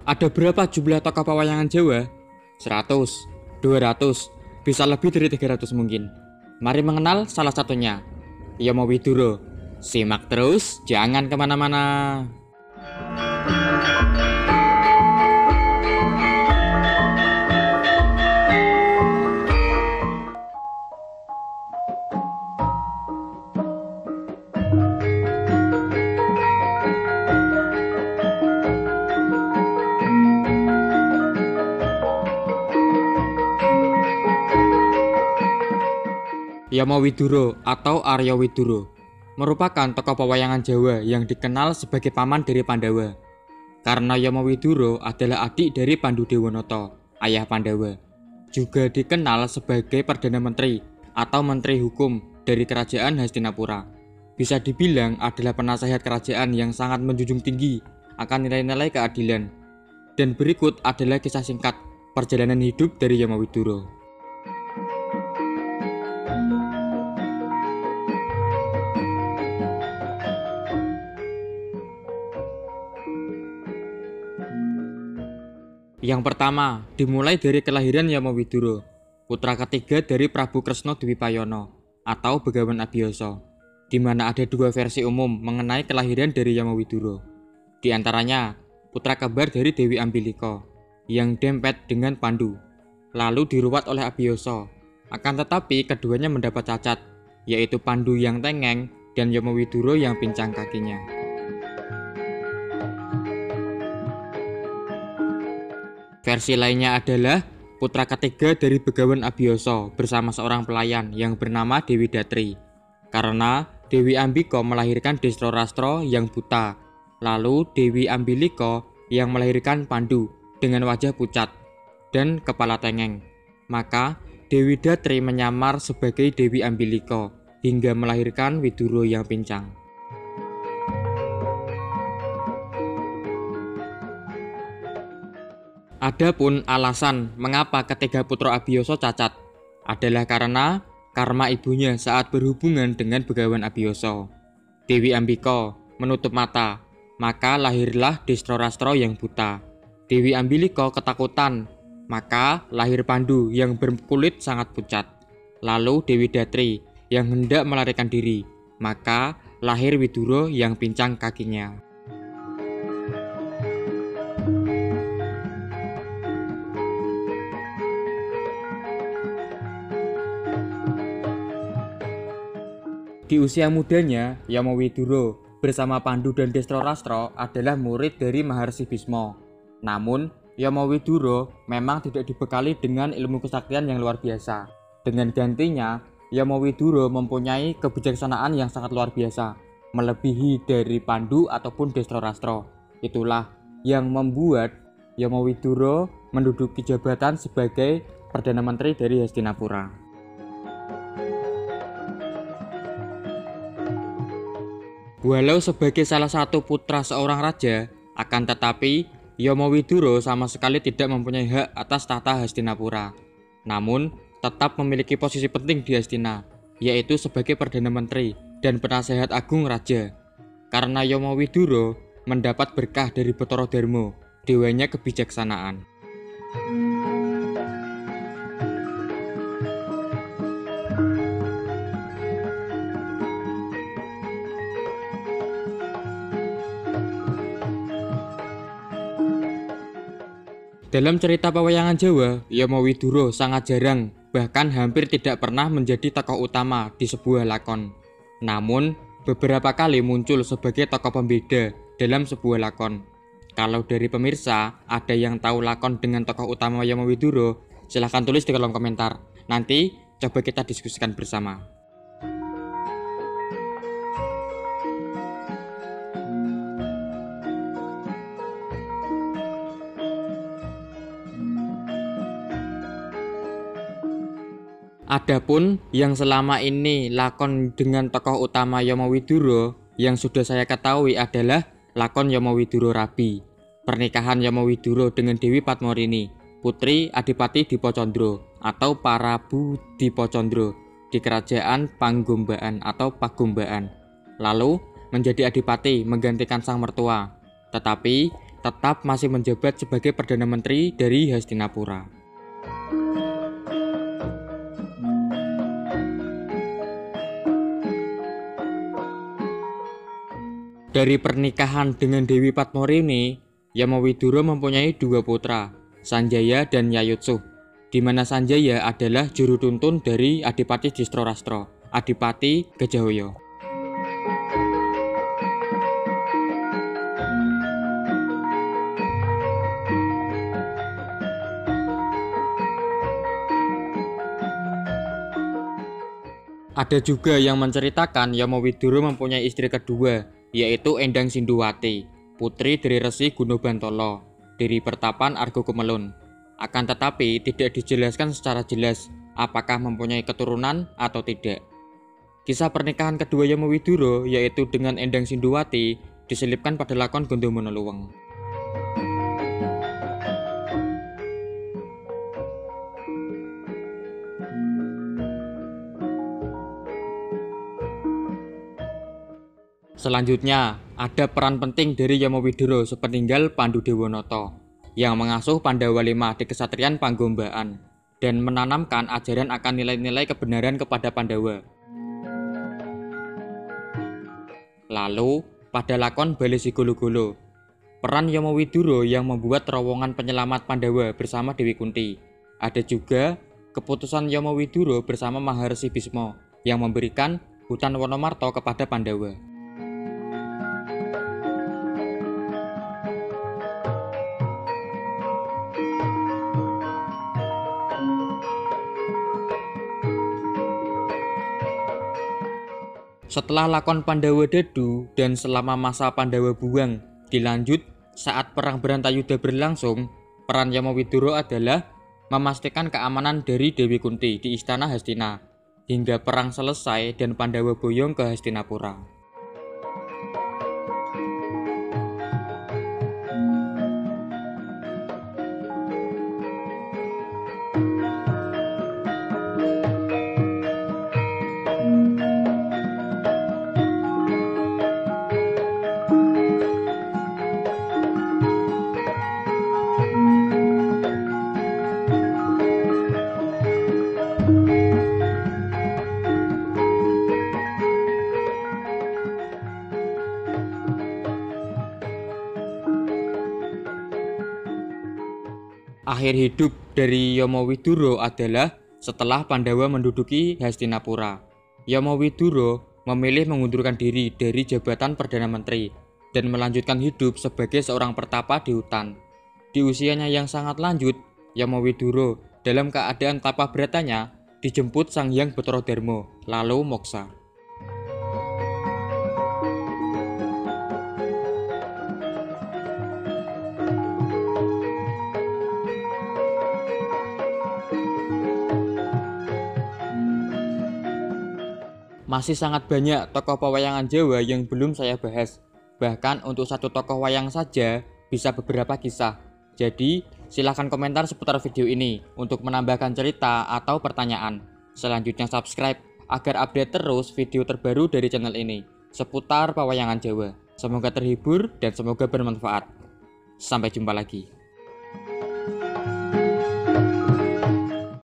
Ada berapa jumlah tokoh pewayangan Jawa? 100, 200, bisa lebih dari 300 mungkin. Mari mengenal salah satunya, Yomo Widuro. Simak terus, jangan kemana-mana. Yomo Widuro atau Arya Widuro merupakan tokoh pewayangan Jawa yang dikenal sebagai paman dari Pandawa. Karena Yomo Widuro adalah adik dari Pandu Dewanata, ayah Pandawa. Juga dikenal sebagai Perdana Menteri atau Menteri Hukum dari Kerajaan Hastinapura. Bisa dibilang adalah penasehat kerajaan yang sangat menjunjung tinggi akan nilai-nilai keadilan. Dan berikut adalah kisah singkat perjalanan hidup dari Yomo Widuro. Yang pertama, dimulai dari kelahiran Yomo Widuro, putra ketiga dari Prabu Kresna Dwipayono atau Begawan Abiyasa, di mana ada dua versi umum mengenai kelahiran dari Yomo Widuro. Di antaranya, putra kembar dari Dewi Ambilika yang dempet dengan Pandu, lalu diruat oleh Abiyasa. Akan tetapi keduanya mendapat cacat, yaitu Pandu yang tengeng dan Yomo Widuro yang pincang kakinya. Versi lainnya adalah putra ketiga dari Begawan Abiyasa bersama seorang pelayan yang bernama Dewi Datri. Karena Dewi Ambika melahirkan Desrorastra yang buta, lalu Dewi Ambilika yang melahirkan Pandu dengan wajah pucat dan kepala tengeng. Maka Dewi Datri menyamar sebagai Dewi Ambilika hingga melahirkan Widuro yang pincang. Adapun alasan mengapa ketiga putra Abiyasa cacat adalah karena karma ibunya saat berhubungan dengan Begawan Abiyasa. Dewi Ambika menutup mata, maka lahirlah Desrorastra yang buta. Dewi Ambilika ketakutan, maka lahir Pandu yang berkulit sangat pucat. Lalu Dewi Datri yang hendak melarikan diri, maka lahir Widuro yang pincang kakinya. Di usia mudanya, Yomo Widuro bersama Pandu dan Desrorastra adalah murid dari Maharsi Bisma. Namun, Yomo Widuro memang tidak dibekali dengan ilmu kesaktian yang luar biasa. Dengan gantinya, Yomo Widuro mempunyai kebijaksanaan yang sangat luar biasa, melebihi dari Pandu ataupun Desrorastra. Itulah yang membuat Yomo Widuro menduduki jabatan sebagai Perdana Menteri dari Hastinapura. Walau sebagai salah satu putra seorang raja, akan tetapi Yomo Widuro sama sekali tidak mempunyai hak atas tahta Hastinapura. Namun, tetap memiliki posisi penting di Hastina, yaitu sebagai Perdana Menteri dan Penasehat Agung Raja. Karena Yomo Widuro mendapat berkah dari Bathara Darma, dewanya kebijaksanaan. Dalam cerita pewayangan Jawa, Yomo Widuro sangat jarang, bahkan hampir tidak pernah menjadi tokoh utama di sebuah lakon. Namun, beberapa kali muncul sebagai tokoh pembeda dalam sebuah lakon. Kalau dari pemirsa, ada yang tahu lakon dengan tokoh utama Yomo Widuro? Silahkan tulis di kolom komentar. Nanti, coba kita diskusikan bersama. Adapun yang selama ini lakon dengan tokoh utama Yomo Widuro yang sudah saya ketahui adalah lakon Yomo Widuro Rabi, pernikahan Yomo Widuro dengan Dewi Padmarini, putri Adipati Dipacandra atau Prabu Dipacandra di Kerajaan Panggombaan atau Pagombaan. Lalu menjadi adipati menggantikan sang mertua. Tetapi tetap masih menjabat sebagai Perdana Menteri dari Hastinapura. Dari pernikahan dengan Dewi Padmarini, Yamowidura mempunyai 2 putra, Sanjaya dan Yayutsuh, di mana Sanjaya adalah juru tuntun dari Adipati Distro-Rastro, Adipati Gajahoyo. Ada juga yang menceritakan Yamowidura mempunyai istri kedua, yaitu Endang Sinduwati, putri dari Resi Gunobantala, dari Pertapan Argo Kumelun. Akan tetapi tidak dijelaskan secara jelas apakah mempunyai keturunan atau tidak. Kisah pernikahan kedua Yamowidura, yaitu dengan Endang Sinduwati, diselipkan pada lakon Gondomonoloweng. Selanjutnya, ada peran penting dari Yamowidura sepeninggal Pandhudewanata yang mengasuh Pandawa V di Kesatrian Panggombaan dan menanamkan ajaran akan nilai-nilai kebenaran kepada Pandawa. Lalu, pada lakon Bale Sigolo-golo, peran Yamowidura yang membuat terowongan penyelamat Pandawa bersama Dewi Kunti. Ada juga keputusan Yamowidura bersama Maharsi Bisma yang memberikan hutan Wonomarta kepada Pandawa. Setelah lakon Pandawa Dadu dan selama masa Pandawa Buang dilanjut saat Perang Bharantayuda berlangsung, peran Yamowidura adalah memastikan keamanan dari Dewi Kunti di Istana Hastina hingga perang selesai dan Pandawa boyong ke Hastinapura. Akhir hidup dari Yamowidura adalah setelah Pandawa menduduki Hastinapura. Yamowidura memilih mengundurkan diri dari jabatan Perdana Menteri dan melanjutkan hidup sebagai seorang pertapa di hutan. Di usianya yang sangat lanjut, Yamowidura dalam keadaan tapa beratanya dijemput Sang Hyang Bathara lalu moksa. Masih sangat banyak tokoh pewayangan Jawa yang belum saya bahas. Bahkan untuk satu tokoh wayang saja bisa beberapa kisah. Jadi silahkan komentar seputar video ini untuk menambahkan cerita atau pertanyaan. Selanjutnya subscribe agar update terus video terbaru dari channel ini seputar pewayangan Jawa. Semoga terhibur dan semoga bermanfaat. Sampai jumpa lagi.